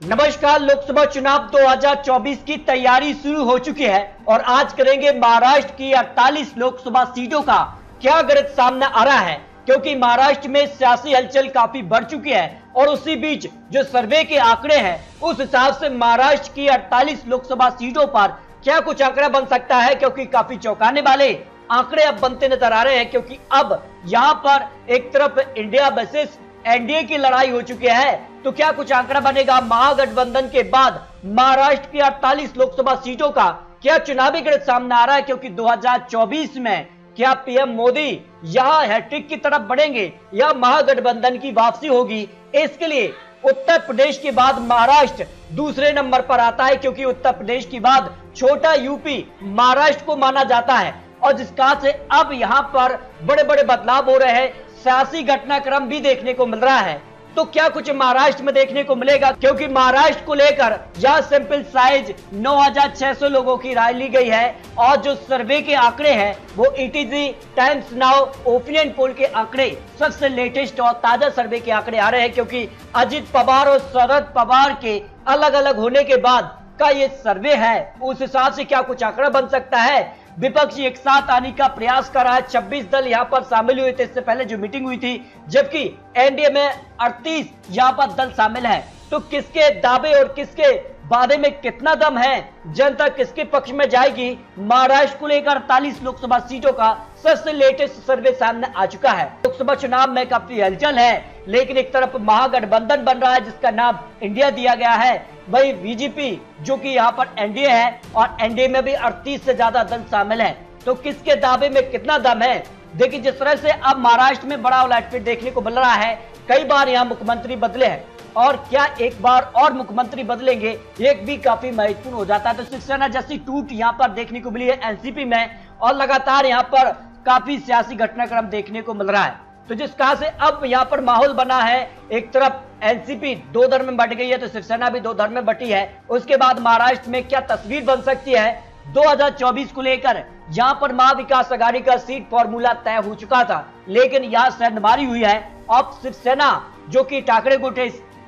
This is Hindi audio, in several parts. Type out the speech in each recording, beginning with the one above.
नमस्कार। लोकसभा चुनाव 2024 की तैयारी शुरू हो चुकी है और आज करेंगे महाराष्ट्र की 48 लोकसभा सीटों का क्या गणित सामने आ रहा है, क्योंकि महाराष्ट्र में सियासी हलचल काफी बढ़ चुकी है और उसी बीच जो सर्वे के आंकड़े हैं उस हिसाब से महाराष्ट्र की 48 लोकसभा सीटों पर क्या कुछ आंकड़ा बन सकता है, क्योंकि काफी चौंकाने वाले आंकड़े अब बनते नजर आ रहे हैं। क्योंकि अब यहां पर एक तरफ इंडिया वर्सेस एनडीए की लड़ाई हो चुकी है, तो क्या कुछ आंकड़ा बनेगा महागठबंधन के बाद महाराष्ट्र की 48 लोकसभा सीटों का क्या चुनावी गणित सामने आ रहा है, क्योंकि 2024 में क्या पीएम मोदी यहां हैट्रिक की तरफ बढ़ेंगे या महागठबंधन की वापसी होगी। इसके लिए उत्तर प्रदेश के बाद महाराष्ट्र दूसरे नंबर पर आता है, क्योंकि उत्तर प्रदेश के बाद छोटा यूपी महाराष्ट्र को माना जाता है और जिसका से अब यहां पर बड़े बड़े बदलाव हो रहे हैं, सियासी घटनाक्रम भी देखने को मिल रहा है। तो क्या कुछ महाराष्ट्र में देखने को मिलेगा, क्योंकि महाराष्ट्र को लेकर यह सैंपल साइज 9600 लोगों की राय ली गई है और जो सर्वे के आंकड़े हैं वो ETG times now opinion poll के आंकड़े सबसे लेटेस्ट और ताजा सर्वे के आंकड़े आ रहे हैं, क्योंकि अजित पवार और शरद पवार के अलग अलग होने के बाद का ये सर्वे है। उस हिसाब से क्या कुछ आंकड़ा बन सकता है। विपक्ष एक साथ आने का प्रयास कर रहा है। 26 दल यहां पर शामिल हुए थे इससे पहले जो मीटिंग हुई थी, जबकि एनडीए में 38 यहां पर दल शामिल है। तो किसके दावे और किसके वादे में कितना दम है, जनता किसके पक्ष में जाएगी, महाराष्ट्र को लेकर 48 लोकसभा सीटों का सबसे लेटेस्ट सर्वे सामने आ चुका है। लोकसभा चुनाव में काफी हलचल है, लेकिन एक तरफ महागठबंधन बन रहा है जिसका नाम इंडिया दिया गया है, वही बीजेपी जो कि यहाँ पर एनडीए है और एनडीए में भी 38 से ज्यादा दल शामिल है। तो किसके दावे में कितना दम है। देखिए, जिस तरह से अब महाराष्ट्र में बड़ा उलटफेर देखने को मिल रहा है, कई बार यहाँ मुख्यमंत्री बदले हैं और क्या एक बार और मुख्यमंत्री बदलेंगे एक भी काफी महत्वपूर्ण हो जाता है। तो शिवसेना जैसी टूट यहाँ पर देखने को मिली है एनसीपी में और लगातार यहाँ पर काफी सियासी घटनाक्रम देखने को मिल रहा है। तो जिस कहा से अब यहाँ पर माहौल बना है, एक तरफ एनसीपी दो दल में बट गई है तो शिवसेना भी दो दल में बटी है। उसके बाद महाराष्ट्र में क्या तस्वीर बन सकती है 2024 को लेकर, यहाँ पर महाविकास आघाड़ी का सीट फॉर्मूला तय हो चुका था, लेकिन यहाँ सेंधमारी हुई है। अब शिवसेना जो कि टाकरे गुटे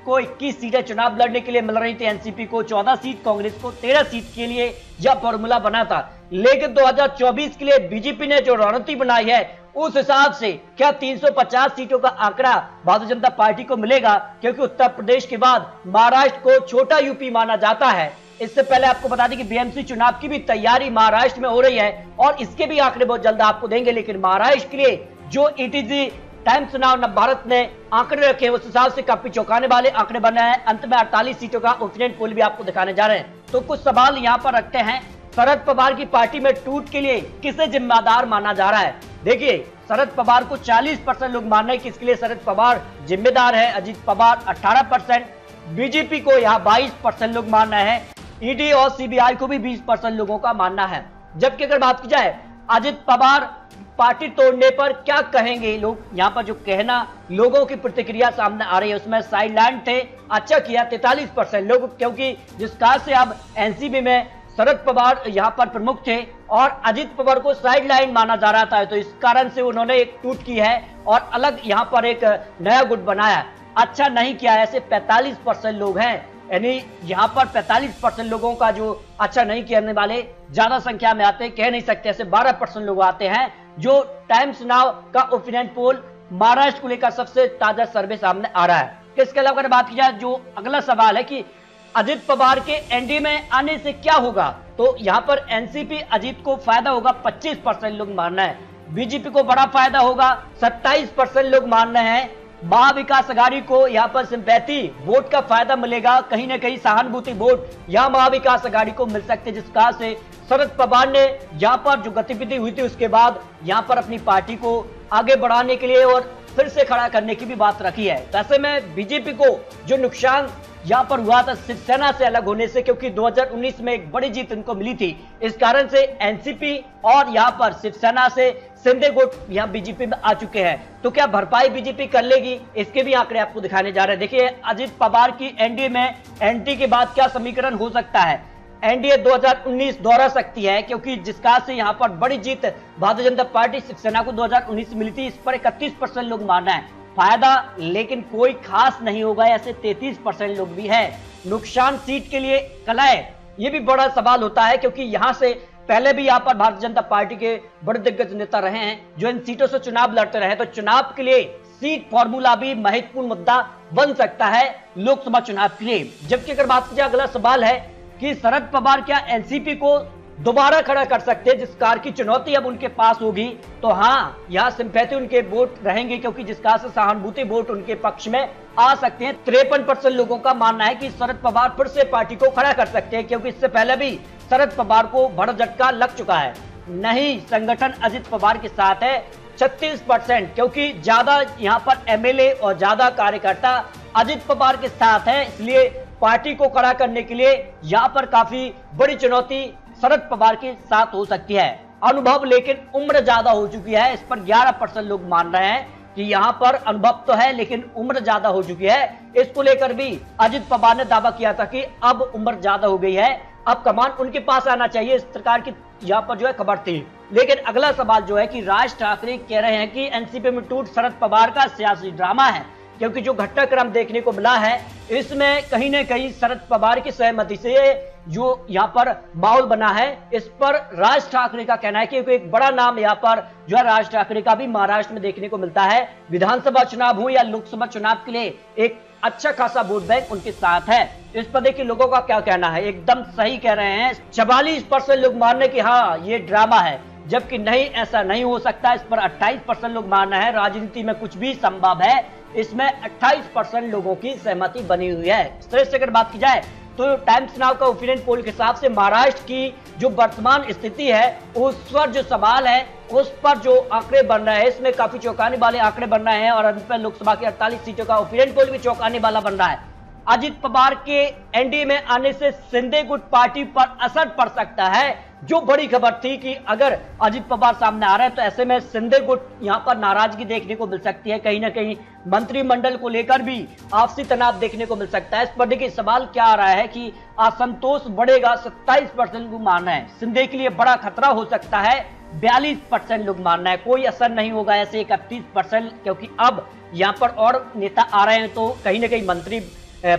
को 21 सीटें चुनाव लड़ने के लिए मिल रही थी, एनसीपी को 14 सीट, कांग्रेस को 13 सीट के लिए यह फॉर्मूला बना था। लेकिन 2024 के लिए बीजेपी ने जो रणनीति बनाई है उस हिसाब से क्या 350 सीटों का आंकड़ा भारतीय जनता पार्टी को मिलेगा, क्योंकि उत्तर प्रदेश के बाद महाराष्ट्र को छोटा यूपी माना जाता है। इससे पहले आपको बता दें कि बीएमसी चुनाव की भी तैयारी महाराष्ट्र में हो रही है और इसके भी आंकड़े बहुत जल्द आपको देंगे। लेकिन महाराष्ट्र के लिए जो ईटीजी टाइम्स नाउ नवभारत ने आंकड़े रखे हैं उस हिसाब से काफी चौंकाने वाले आंकड़े बने हैं। अंत में 48 सीटों का ओपिनियन पोल भी आपको दिखाने जा रहे हैं। तो कुछ सवाल यहाँ पर रखते हैं। शरद पवार की पार्टी में टूट के लिए किसे जिम्मेदार माना जा रहा है। देखिए, शरद पवार को 40% लोग मान रहे हैं कि इसके लिए शरद पवार जिम्मेदार है, अजित पवार 18%, बीजेपी को यहाँ 22% लोग मान रहे हैं, ईडी और सीबीआई को भी 20% लोगों का मानना है। जबकि अगर बात की जाए अजित पवार पार्टी तोड़ने पर क्या कहेंगे लोग, यहाँ पर जो कहना लोगों की प्रतिक्रिया सामने आ रही है उसमें साइडलाइन थे, अच्छा किया 43% लोग, क्योंकि जिस कहा से अब एनसीपी में शरद पवार यहाँ पर प्रमुख थे और अजित पवार को साइडलाइन माना जा रहा था, तो इस कारण से उन्होंने एक टूट की है और अलग यहाँ पर एक नया गुट बनाया। अच्छा नहीं किया, ऐसे 45% लोग हैं, यानी यहाँ पर 45% लोगों का जो अच्छा नहीं करने वाले ज्यादा संख्या में आते हैं, कह नहीं सकते, ऐसे 12% लोग आते हैं। जो टाइम्स नाउ का ओपिनियन पोल महाराष्ट्र को लेकर सबसे ताजा सर्वे सामने आ रहा है। इसके अलावा अगर बात की जाए, जो अगला सवाल है कि अजित पवार के एनडीए में आने से क्या होगा, तो यहाँ पर एनसीपी अजित को फायदा होगा 25% लोग मान रहे हैं, बीजेपी को बड़ा फायदा होगा 27% लोग मान रहे हैं, महाविकास आघाड़ी को यहाँ पर सिंपैथी वोट का फायदा मिलेगा, कहीं ना कहीं सहानुभूति वोट यहाँ महाविकास आघाड़ी को मिल सकते, जिस कहा से शरद पवार ने यहाँ पर जो गतिविधि हुई थी उसके बाद यहाँ पर अपनी पार्टी को आगे बढ़ाने के लिए और फिर से खड़ा करने की भी बात रखी है। ऐसे में बीजेपी को जो नुकसान यहाँ पर हुआ था शिवसेना से अलग होने से, क्योंकि 2019 में एक बड़ी जीत इनको मिली थी, इस कारण से एनसीपी और यहाँ पर शिवसेना से शिंदे गुट यहाँ बीजेपी में आ चुके हैं। तो क्या भरपाई बीजेपी कर लेगी, इसके भी आंकड़े आपको दिखाने जा रहे हैं। देखिए, अजित पवार की एनडीए में एंटी के बाद क्या समीकरण हो सकता है। एनडीए 2019 दोहरा सकती है, क्योंकि जिसका से यहाँ पर बड़ी जीत भारतीय जनता पार्टी शिवसेना को 2019 मिली थी, इस पर 31% लोग मान रहे हैं। फायदा लेकिन कोई खास नहीं होगा, ऐसे 33% लोग भी हैं। नुकसान सीट के लिए कलाए, ये भी बड़ा सवाल होता है, क्योंकि यहां से पहले भी यहां पर भारतीय जनता पार्टी के बड़े दिग्गज नेता रहे हैं जो इन सीटों से चुनाव लड़ते रहे। तो चुनाव के लिए सीट फॉर्मूला भी महत्वपूर्ण मुद्दा बन सकता है लोकसभा चुनाव के लिए। जबकि अगर बात की जाए, अगला सवाल है कि शरद पवार क्या एनसीपी को दोबारा खड़ा कर सकते हैं? जिस कार की चुनौती अब उनके पास होगी, तो हाँ, यहाँ सिंपैथी उनके वोट रहेंगे, क्योंकि जिस कार से सहानुभूति वोट उनके पक्ष में आ सकते हैं। 53% लोगों का मानना है कि शरद पवार फिर से पार्टी को खड़ा कर सकते हैं, क्योंकि इससे पहले भी शरद पवार को बड़ा झटका लग चुका है। नहीं, संगठन अजित पवार के साथ है 36%, क्योंकि ज्यादा यहाँ पर एमएलए और ज्यादा कार्यकर्ता अजित पवार के साथ है, इसलिए पार्टी को खड़ा करने के लिए यहाँ पर काफी बड़ी चुनौती शरद पवार के साथ हो सकती है। अनुभव लेकिन उम्र ज्यादा हो चुकी है, इस पर 11% लोग मान रहे हैं कि यहाँ पर अनुभव तो है लेकिन उम्र ज्यादा हो चुकी है। इसको लेकर भी अजित पवार ने दावा किया था कि अब उम्र ज्यादा हो गई है, अब कमान उनके पास आना चाहिए, इस प्रकार की यहाँ पर जो है खबर थी। लेकिन अगला सवाल जो है कि राज ठाकरे कह रहे हैं कि एनसीपी में टूट शरद पवार का सियासी ड्रामा है, क्योंकि जो घटनाक्रम देखने को मिला है इसमें कहीं न कहीं शरद पवार की सहमति से जो यहाँ पर माहौल बना है, इस पर राज ठाकरे का कहना है, क्योंकि एक बड़ा नाम यहाँ पर जो है राज ठाकरे का भी महाराष्ट्र में देखने को मिलता है। विधानसभा चुनाव हो या लोकसभा चुनाव के लिए एक अच्छा खासा वोट बैंक उनके साथ है। इस पर देखिए लोगों का क्या कहना है, एकदम सही कह रहे हैं। 44% लोग मान रहे कि हाँ ये ड्रामा है, जबकि नहीं, ऐसा नहीं हो सकता। इस पर 28% लोग मान रहे हैं राजनीति में कुछ भी संभव है, इसमें 28% लोगों की सहमति बनी हुई है। इस तरह से अगर बात की जाए तो टाइम्स नाउ का ओपिनियन पोल के हिसाब से महाराष्ट्र की जो वर्तमान स्थिति है उस पर जो सवाल है, उस पर जो आंकड़े बन रहे हैं, इसमें काफी चौंकाने वाले आंकड़े बन रहे हैं। और अंत में लोकसभा की 48 सीटों का ओपिनियन पोल भी चौंकाने वाला बन रहा है। अजित पवार के एनडीए में आने से शिंदे गुट पार्टी पर असर पड़ सकता है। जो बड़ी खबर थी कि अगर अजित पवार सामने आ रहे हैं तो ऐसे में शिंदे गुट यहां पर नाराजगी देखने को मिल सकती है, कहीं ना कहीं मंत्रिमंडल को लेकर भी आपसी तनाव देखने को मिल सकता है। इस पर देखिए सवाल क्या आ रहा है कि असंतोष बढ़ेगा, 27% लोग मान रहे हैं। शिंदे के लिए बड़ा खतरा हो सकता है, 42% लोग मान रहे हैं। कोई असर नहीं होगा ऐसे 31%, क्योंकि अब यहाँ पर और नेता आ रहे हैं तो कहीं ना कहीं मंत्री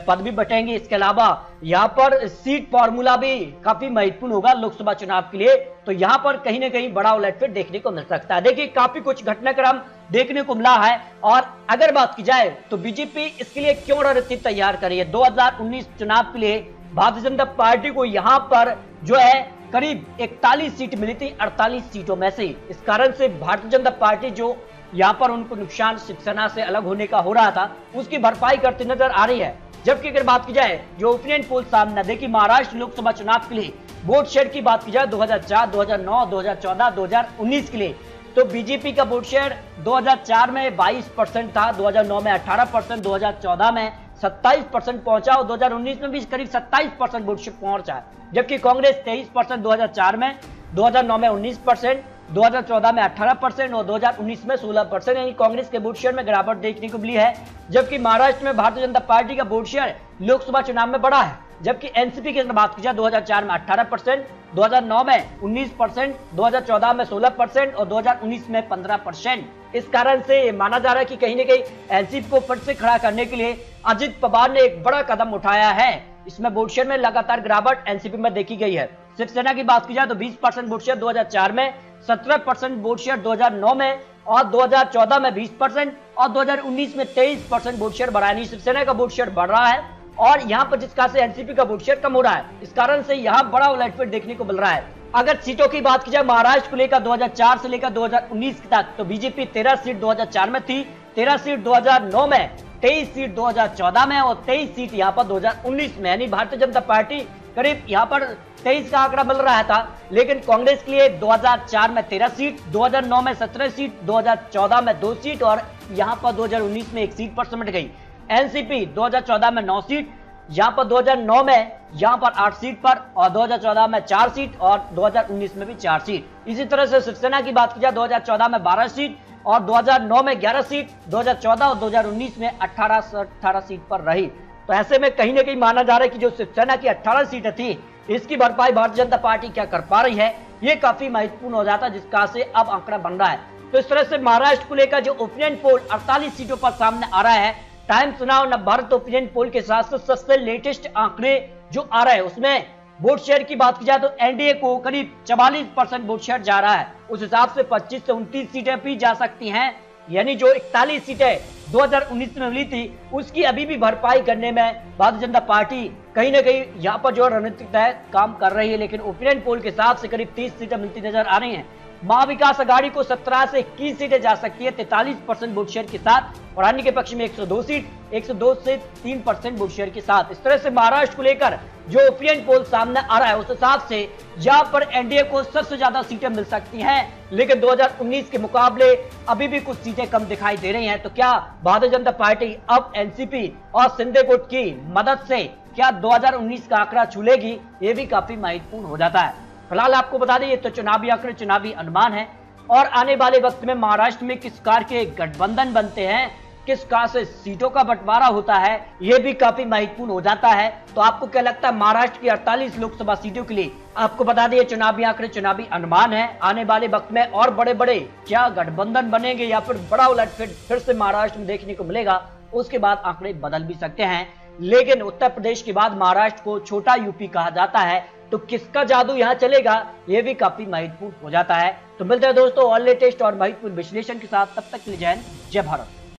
पद भी बटेंगे। इसके अलावा यहाँ पर सीट फॉर्मूला भी काफी महत्वपूर्ण होगा लोकसभा चुनाव के लिए, तो यहाँ पर कहीं ना कहीं बड़ा उलटफेर देखने को मिल सकता है। देखिए काफी कुछ घटनाक्रम देखने को मिला है। और अगर बात की जाए तो बीजेपी इसके लिए क्यों रणनीति तैयार करी है? 2019 चुनाव के लिए भारतीय जनता पार्टी को यहाँ पर जो है करीब 41 सीट मिली थी 48 सीटों में से। इस कारण से भारतीय जनता पार्टी जो यहाँ पर उनको नुकसान शिवसेना से अलग होने का हो रहा था, उसकी भरपाई करती नजर आ रही है। जबकि अगर बात की जाए जो ओपिनियन पोल सामने देखिए महाराष्ट्र लोकसभा चुनाव के लिए वोट शेयर की बात की जाए 2004, 2009, 2014, 2019 के लिए, तो बीजेपी का वोट शेयर 2004 में 22% था, 2009 में 18%, 2014 में 27% पहुंचा और 2019 में भी करीब 27% वोट शेयर पहुंचा। जबकि कांग्रेस 23% 2004 में, 2009 में 19%, 2014 में 18% और 2019 में 16%, यानी कांग्रेस के वोट शेयर में गिरावट देखने को मिली है। जबकि महाराष्ट्र में भारतीय जनता पार्टी का वोट शेयर लोकसभा चुनाव में बढ़ा है। जबकि एनसीपी की बात की जाए 2004 में 18%, 2009 में 19%, 2014 में 16% और 2019 में 15%। इस कारण से माना जा रहा है कि कहीं ना कहीं एनसीपी को फिर से खड़ा करने के लिए अजित पवार ने एक बड़ा कदम उठाया है। इसमें वोट शेयर में लगातार गिरावट एनसीपी में देखी गई है। शिवसेना की बात की जाए तो 20% वोट शेयर 2004 में, 17% वोट शेयर 2009 में और 2014 में 20% और 2019 में 23% वोट शेयर बढ़ा है। शिवसेना का वोट शेयर बढ़ रहा है और यहाँ पर जिस कारण से एनसीपी का वोट शेयर कम हो रहा है, इस कारण से यहाँ बड़ा उलटफेर देखने को मिल रहा है। अगर सीटों की बात की जाए महाराष्ट्र को लेकर 2004 से लेकर 2019 तक, तो बीजेपी 13 सीट 2004 में थी, 13 सीट 2009 में, 23 सीट 2014 में और 23 सीट यहाँ पर 2019 में। यानी भारतीय जनता पार्टी करीब यहाँ पर 23 का आंकड़ा मिल रहा था, लेकिन कांग्रेस के लिए 2004 में 13 सीट, 2009 में 17 सीट, 2014 में 2 सीट और यहाँ पर 2019 में 1 सीट पर सिमट गई। एनसीपी 2014 में 9 सीट, यहाँ पर 2009 में यहाँ पर 8 सीट पर और 2014 में 4 सीट और 2019 में भी 4 सीट। इसी तरह से शिवसेना की बात की जाए 2014 में 12 सीट और 2009 में 11 सीट, 2014 और 2019 में 18 सीट पर रही। तो ऐसे में कहीं ना कहीं माना जा रहा है कि जो शिवसेना की 18 सीटें थी, इसकी भरपाई भारतीय जनता पार्टी क्या कर पा रही है, ये काफी महत्वपूर्ण हो जाता है, जिसका से अब आंकड़ा बन रहा है। तो इस तरह से महाराष्ट्र को लेकर जो ओपिनियन पोल 48 सीटों पर सामने आ रहा है, times now Navbharat opinion poll के साथ सबसे लेटेस्ट आंकड़े जो आ रहे हैं उसमें वोट शेयर की बात की जाए तो एनडीए को करीब 44% वोट शेयर जा रहा है। उस हिसाब से 25 से 29 सीटें भी जा सकती हैं, यानी जो 41 सीटें 2019 में मिली थी उसकी अभी भी भरपाई करने में भारतीय जनता पार्टी कहीं ना कहीं यहाँ पर जो रणनीतिक तय काम कर रही है। लेकिन ओपिनियन पोल के हिसाब से करीब 30 सीटें मिलती नजर आ रही हैं। महाविकास आघाड़ी को 17 से 21 सीटें जा सकती है 43% वोट शेयर के साथ, और अन्य के पक्ष में 102 सीट 102 से 3% वोट शेयर के साथ। इस तरह से महाराष्ट्र को लेकर जो ओपिनियन पोल सामने आ रहा है उस हिसाब से यहाँ पर एनडीए को सबसे ज्यादा सीटें मिल सकती हैं, लेकिन 2019 के मुकाबले अभी भी कुछ सीटें कम दिखाई दे रही हैं। तो क्या भारतीय जनता पार्टी अब एनसीपी और शिंदे गुट की मदद से क्या 2019 का आंकड़ा छू लेगी, ये भी काफी महत्वपूर्ण हो जाता है। फिलहाल आपको बता दें ये तो चुनावी आंकड़े, चुनावी अनुमान है, और आने वाले वक्त में महाराष्ट्र में किस कार के गठबंधन बनते हैं, किस कार से सीटों का बंटवारा होता है, यह भी काफी महत्वपूर्ण हो जाता है। तो आपको क्या लगता है महाराष्ट्र की 48 लोकसभा सीटों के लिए? आपको बता दें चुनावी आंकड़े, चुनावी अनुमान है, आने वाले वक्त में और बड़े बड़े क्या गठबंधन बनेंगे या फिर बड़ा उलटफेर फिर से महाराष्ट्र में देखने को मिलेगा, उसके बाद आंकड़े बदल भी सकते हैं। लेकिन उत्तर प्रदेश के बाद महाराष्ट्र को छोटा यूपी कहा जाता है, तो किसका जादू यहां चलेगा यह भी काफी महत्वपूर्ण हो जाता है। तो मिलते हैं दोस्तों और लेटेस्ट और महत्वपूर्ण विश्लेषण के साथ, तब तक के लिए जय हिंद, जय भारत।